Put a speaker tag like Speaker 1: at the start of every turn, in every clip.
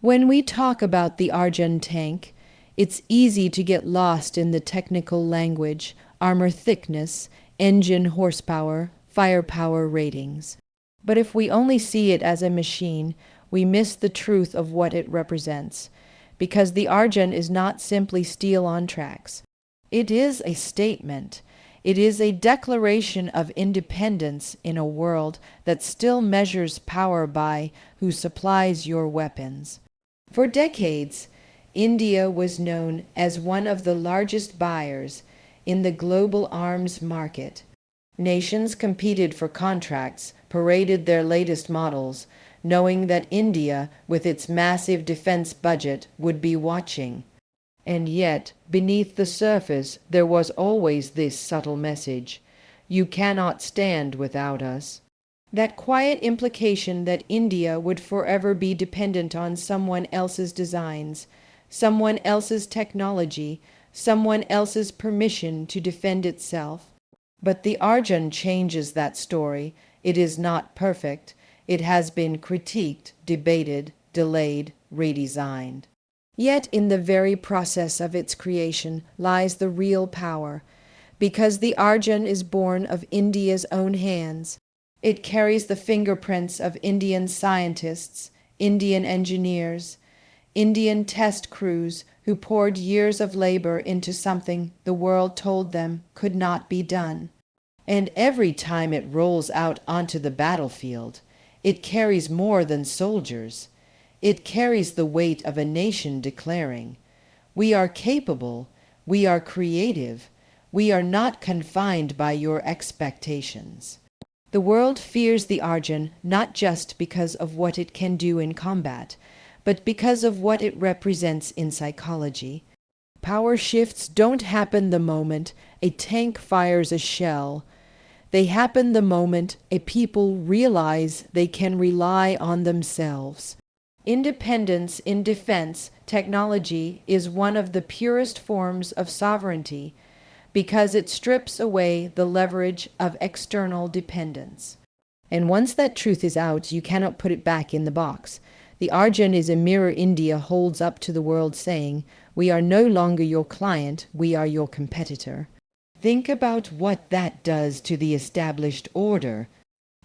Speaker 1: When we talk about the Arjun tank, it's easy to get lost in the technical language, armor thickness, engine horsepower, firepower ratings. But if we only see it as a machine, we miss the truth of what it represents, because the Arjun is not simply steel on tracks. It is a statement. It is a declaration of independence in a world that still measures power by who supplies your weapons. For decades, India was known as one of the largest buyers in the global arms market. Nations competed for contracts, paraded their latest models, knowing that India, with its massive defense budget, would be watching. And yet, beneath the surface, there was always this subtle message: you cannot stand without us. That quiet implication that India would forever be dependent on someone else's designs, someone else's technology, someone else's permission to defend itself. But the Arjun changes that story. It is not perfect. It has been critiqued, debated, delayed, redesigned. Yet in the very process of its creation lies the real power. Because the Arjun is born of India's own hands, it carries the fingerprints of Indian scientists, Indian engineers, Indian test crews who poured years of labor into something the world told them could not be done. And every time it rolls out onto the battlefield, it carries more than soldiers. It carries the weight of a nation declaring, "We are capable, we are creative, we are not confined by your expectations." The world fears the Arjun not just because of what it can do in combat, but because of what it represents in psychology. Power shifts don't happen the moment a tank fires a shell. They happen the moment a people realize they can rely on themselves. Independence in defense technology is one of the purest forms of sovereignty because it strips away the leverage of external dependence. And once that truth is out, you cannot put it back in the box. The Arjun is a mirror India holds up to the world saying, "We are no longer your client, we are your competitor." Think about what that does to the established order.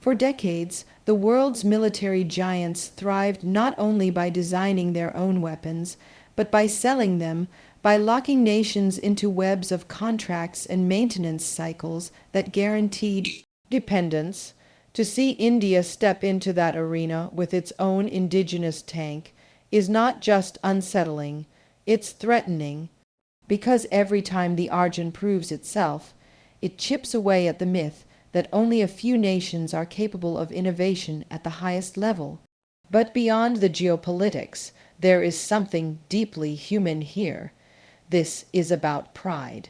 Speaker 1: For decades, the world's military giants thrived not only by designing their own weapons, but by selling them, by locking nations into webs of contracts and maintenance cycles that guaranteed dependence. To see India step into that arena with its own indigenous tank is not just unsettling, it's threatening. Because every time the Arjun proves itself, it chips away at the myth that only a few nations are capable of innovation at the highest level. But beyond the geopolitics, there is something deeply human here. This is about pride.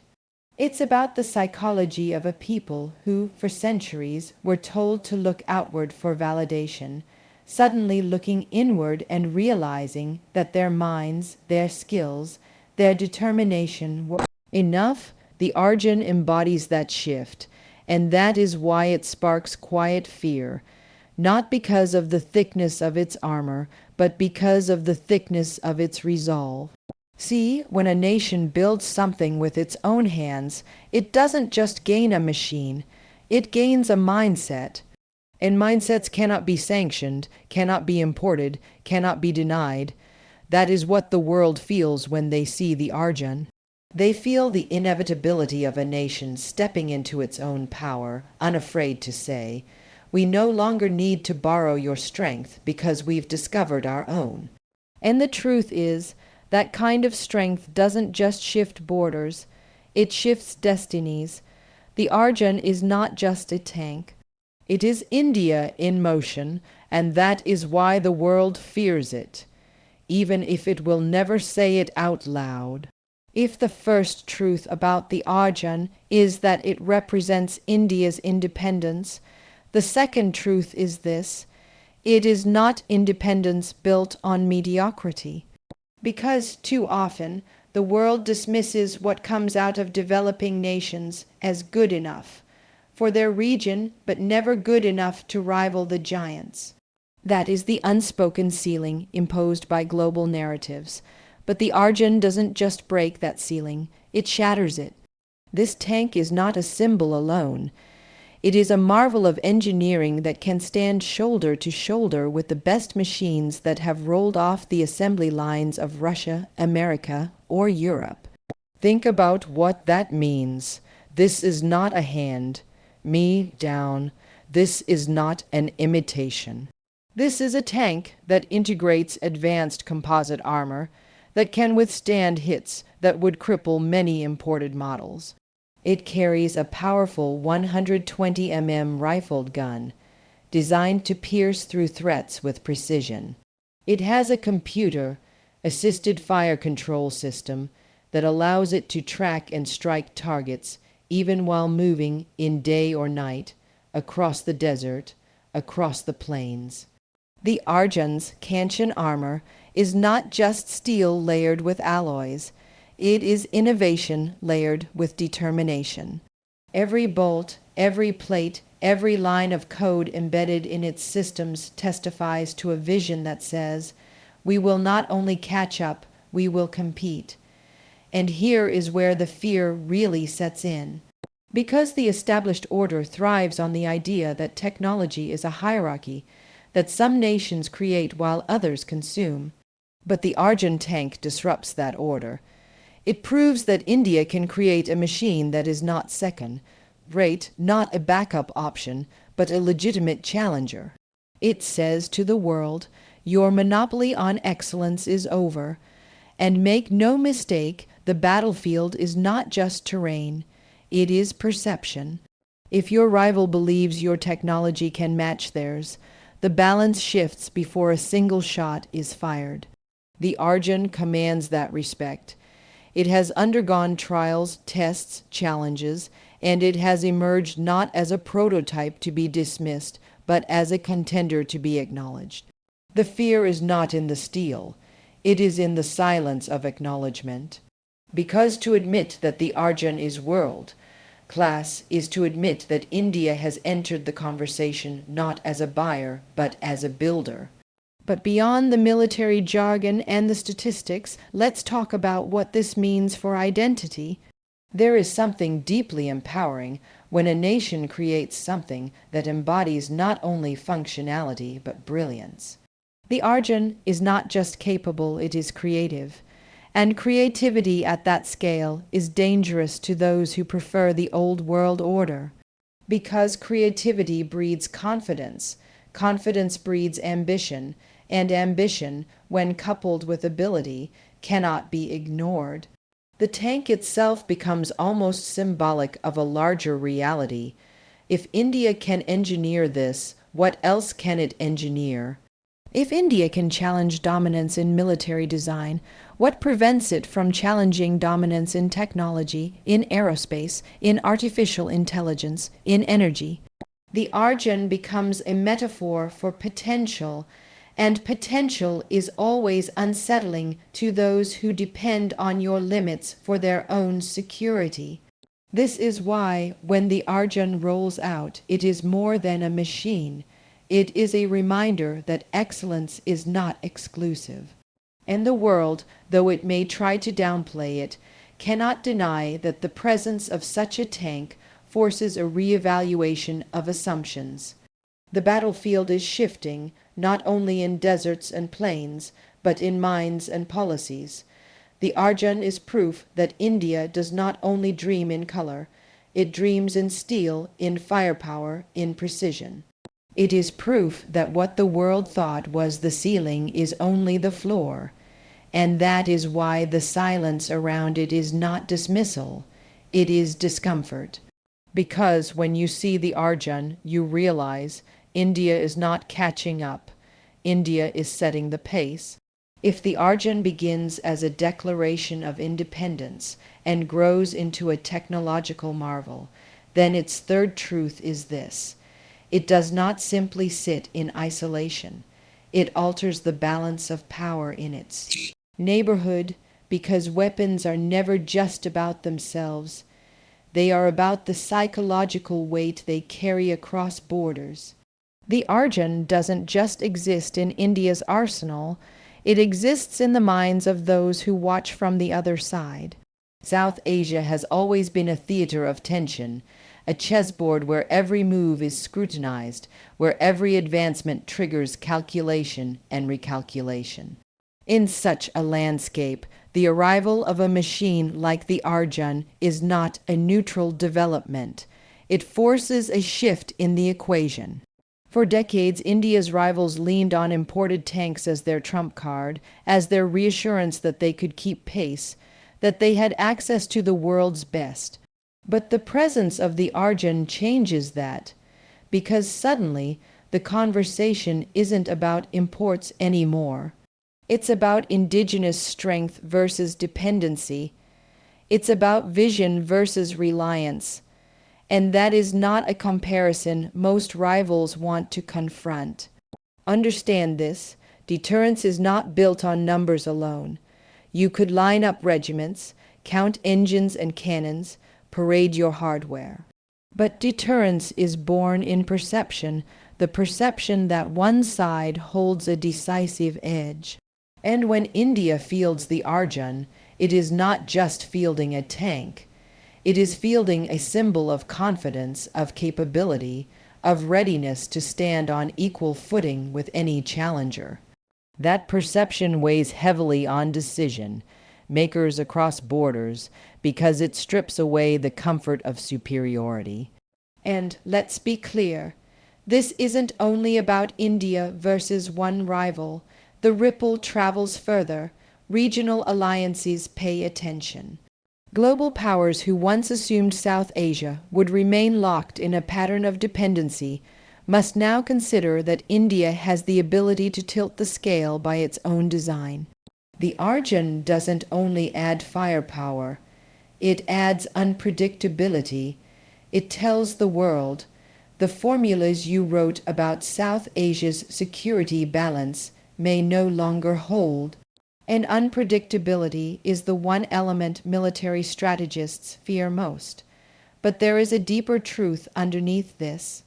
Speaker 1: It's about the psychology of a people who, for centuries, were told to look outward for validation, suddenly looking inward and realizing that their minds, their skills, their determination were enough. The Arjun embodies that shift, and that is why it sparks quiet fear, not because of the thickness of its armor, but because of the thickness of its resolve. See, when a nation builds something with its own hands, it doesn't just gain a machine, it gains a mindset. And mindsets cannot be sanctioned, cannot be imported, cannot be denied. That is what the world feels when they see the Arjun. They feel the inevitability of a nation stepping into its own power, unafraid to say, "We no longer need to borrow your strength because we've discovered our own." And the truth is, that kind of strength doesn't just shift borders, it shifts destinies. The Arjun is not just a tank. It is India in motion, and that is why the world fears it, even if it will never say it out loud. If the first truth about the Arjun is that it represents India's independence, the second truth is this: it is not independence built on mediocrity. Because too often the world dismisses what comes out of developing nations as good enough for their region, but never good enough to rival the giants. That is the unspoken ceiling imposed by global narratives. But the Arjun doesn't just break that ceiling, it shatters it. This tank is not a symbol alone. It is a marvel of engineering that can stand shoulder to shoulder with the best machines that have rolled off the assembly lines of Russia, America, or Europe. Think about what that means. This is not a hand. Me down. This is not an imitation. This is a tank that integrates advanced composite armor that can withstand hits that would cripple many imported models. It carries a powerful 120 mm rifled gun designed to pierce through threats with precision. It has a computer-assisted fire control system that allows it to track and strike targets even while moving in day or night, across the desert, across the plains. The Arjun's Kanchan armor is not just steel layered with alloys. It is innovation layered with determination. Every bolt, every plate, every line of code embedded in its systems testifies to a vision that says, "We will not only catch up, we will compete." And here is where the fear really sets in. Because the established order thrives on the idea that technology is a hierarchy that some nations create while others consume. But the Arjun tank disrupts that order. It proves that India can create a machine that is not second rate, not a backup option, but a legitimate challenger. It says to the world, your monopoly on excellence is over. And make no mistake, the battlefield is not just terrain. It is perception. If your rival believes your technology can match theirs, the balance shifts before a single shot is fired. The Arjun commands that respect. It has undergone trials, tests, challenges, and it has emerged not as a prototype to be dismissed, but as a contender to be acknowledged. The fear is not in the steel. It is in the silence of acknowledgement. Because to admit that the Arjun is world class is to admit that India has entered the conversation not as a buyer, but as a builder. But beyond the military jargon and the statistics, let's talk about what this means for identity. There is something deeply empowering when a nation creates something that embodies not only functionality, but brilliance. The Arjun is not just capable, it is creative. And creativity at that scale is dangerous to those who prefer the old world order. Because creativity breeds confidence, confidence breeds ambition, and ambition, when coupled with ability, cannot be ignored. The tank itself becomes almost symbolic of a larger reality. If India can engineer this, what else can it engineer? If India can challenge dominance in military design, what prevents it from challenging dominance in technology, in aerospace, in artificial intelligence, in energy? The Arjun becomes a metaphor for potential, and potential is always unsettling to those who depend on your limits for their own security. This is why, when the Arjun rolls out, it is more than a machine. It is a reminder that excellence is not exclusive. And the world, though it may try to downplay it, cannot deny that the presence of such a tank forces a reevaluation of assumptions. The battlefield is shifting, not only in deserts and plains, but in minds and policies. The Arjun is proof that India does not only dream in color, it dreams in steel, in firepower, in precision. It is proof that what the world thought was the ceiling is only the floor, and that is why the silence around it is not dismissal, it is discomfort. Because when you see the Arjun, you realize India is not catching up, India is setting the pace. If the Arjun begins as a declaration of independence and grows into a technological marvel, then its third truth is this: it does not simply sit in isolation. It alters the balance of power in its neighborhood, because weapons are never just about themselves. They are about the psychological weight they carry across borders. The Arjun doesn't just exist in India's arsenal, it exists in the minds of those who watch from the other side. South Asia has always been a theater of tension, a chessboard where every move is scrutinized, where every advancement triggers calculation and recalculation. In such a landscape, the arrival of a machine like the Arjun is not a neutral development. It forces a shift in the equation. For decades, India's rivals leaned on imported tanks as their trump card, as their reassurance that they could keep pace, that they had access to the world's best. But the presence of the Arjun changes that, because suddenly the conversation isn't about imports anymore. It's about indigenous strength versus dependency. It's about vision versus reliance. And that is not a comparison most rivals want to confront. Understand this, deterrence is not built on numbers alone. You could line up regiments, count engines and cannons, parade your hardware. But deterrence is born in perception, the perception that one side holds a decisive edge. And when India fields the Arjun, it is not just fielding a tank. It is fielding a symbol of confidence, of capability, of readiness to stand on equal footing with any challenger. That perception weighs heavily on decision makers across borders because it strips away the comfort of superiority. And let's be clear, this isn't only about India versus one rival. The ripple travels further. Regional alliances pay attention. Global powers who once assumed South Asia would remain locked in a pattern of dependency must now consider that India has the ability to tilt the scale by its own design. The Arjun doesn't only add firepower, it adds unpredictability. It tells the world, the formulas you wrote about South Asia's security balance may no longer hold. And unpredictability is the one element military strategists fear most. But there is a deeper truth underneath this.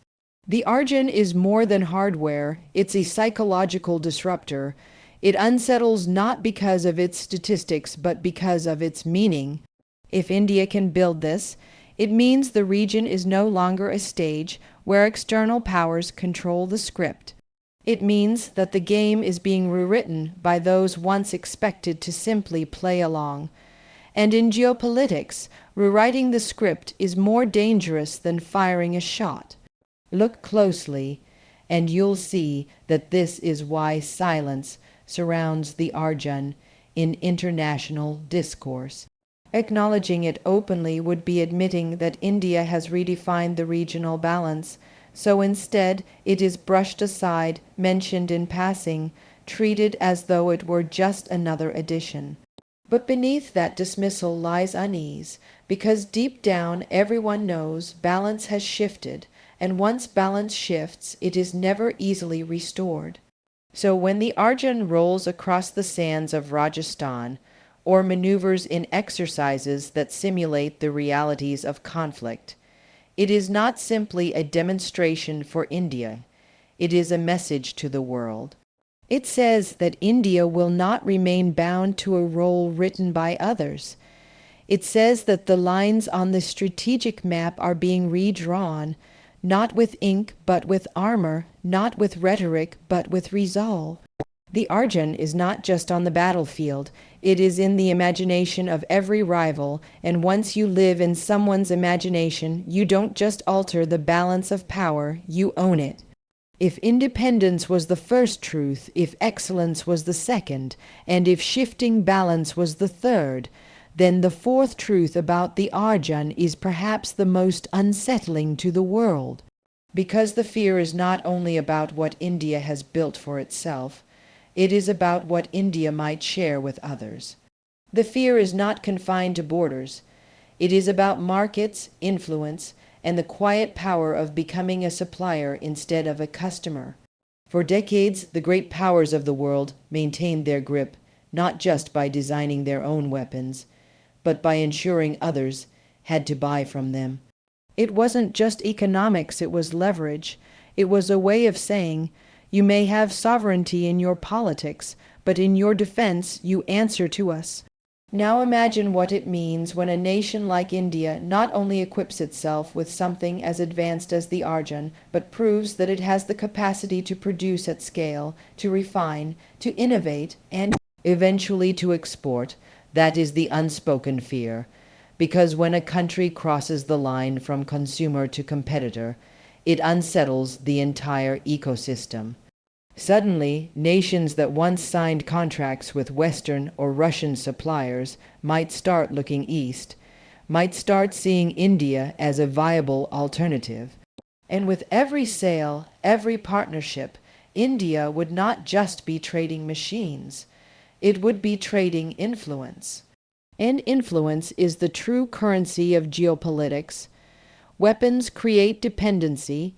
Speaker 1: The Arjun is more than hardware, it's a psychological disruptor. It unsettles not because of its statistics, but because of its meaning. If India can build this, it means the region is no longer a stage where external powers control the script. It means that the game is being rewritten by those once expected to simply play along. And in geopolitics, rewriting the script is more dangerous than firing a shot. Look closely, and you'll see that this is why silence surrounds the Arjun in international discourse. Acknowledging it openly would be admitting that India has redefined the regional balance. So instead, it is brushed aside, mentioned in passing, treated as though it were just another addition. But beneath that dismissal lies unease, because deep down everyone knows balance has shifted, and once balance shifts, it is never easily restored. So when the Arjun rolls across the sands of Rajasthan, or maneuvers in exercises that simulate the realities of conflict, it is not simply a demonstration for India. It is a message to the world. It says that India will not remain bound to a role written by others. It says that the lines on the strategic map are being redrawn, not with ink but with armor, not with rhetoric but with resolve. The Arjun is not just on the battlefield, it is in the imagination of every rival, and once you live in someone's imagination, you don't just alter the balance of power, you own it. If independence was the first truth, if excellence was the second, and if shifting balance was the third, then the fourth truth about the Arjun is perhaps the most unsettling to the world. Because the fear is not only about what India has built for itself, it is about what India might share with others. The fear is not confined to borders. It is about markets, influence, and the quiet power of becoming a supplier instead of a customer. For decades, the great powers of the world maintained their grip, not just by designing their own weapons, but by ensuring others had to buy from them. It wasn't just economics, it was leverage. It was a way of saying, you may have sovereignty in your politics, but in your defense you answer to us. Now imagine what it means when a nation like India not only equips itself with something as advanced as the Arjun, but proves that it has the capacity to produce at scale, to refine, to innovate, and eventually to export. That is the unspoken fear. Because when a country crosses the line from consumer to competitor, it unsettles the entire ecosystem. Suddenly, nations that once signed contracts with Western or Russian suppliers might start looking east, might start seeing India as a viable alternative. And with every sale, every partnership, India would not just be trading machines, it would be trading influence. And influence is the true currency of geopolitics. Weapons create dependency.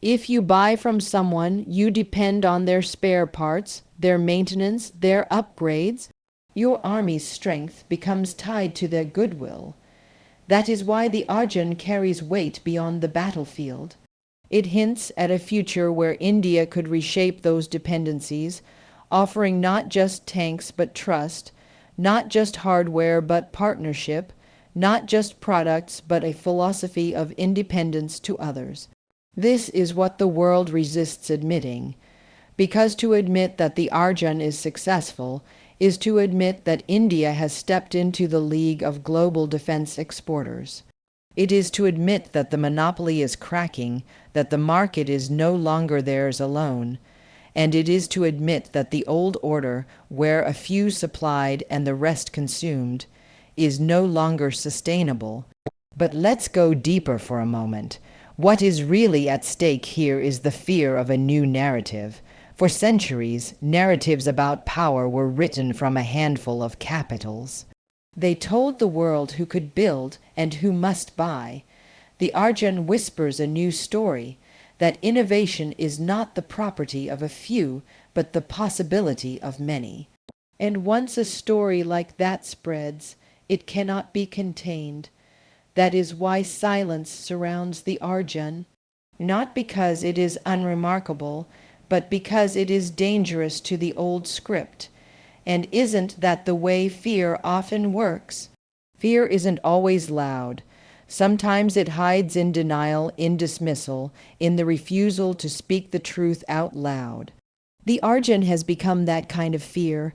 Speaker 1: If you buy from someone, you depend on their spare parts, their maintenance, their upgrades. Your army's strength becomes tied to their goodwill. That is why the Arjun carries weight beyond the battlefield. It hints at a future where India could reshape those dependencies, offering not just tanks but trust, not just hardware but partnership, not just products but a philosophy of independence to others. This is what the world resists admitting, because to admit that the Arjun is successful is to admit that India has stepped into the league of global defense exporters. It is to admit that the monopoly is cracking, that the market is no longer theirs alone, and it is to admit that the old order, where a few supplied and the rest consumed, is no longer sustainable. But let's go deeper for a moment. What is really at stake here is the fear of a new narrative. For centuries, narratives about power were written from a handful of capitals. They told the world who could build and who must buy. The Arjun whispers a new story, that innovation is not the property of a few, but the possibility of many. And once a story like that spreads, it cannot be contained. That is why silence surrounds the Arjun, not because it is unremarkable, but because it is dangerous to the old script. And isn't that the way fear often works? Fear isn't always loud. Sometimes it hides in denial, in dismissal, in the refusal to speak the truth out loud. The Arjun has become that kind of fear.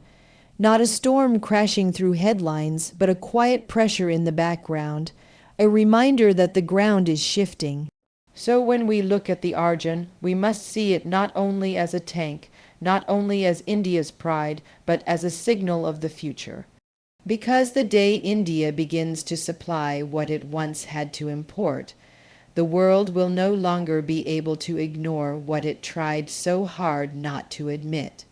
Speaker 1: Not a storm crashing through headlines, but a quiet pressure in the background, a reminder that the ground is shifting. So when we look at the Arjun, we must see it not only as a tank, not only as India's pride, but as a signal of the future. Because the day India begins to supply what it once had to import, the world will no longer be able to ignore what it tried so hard not to admit.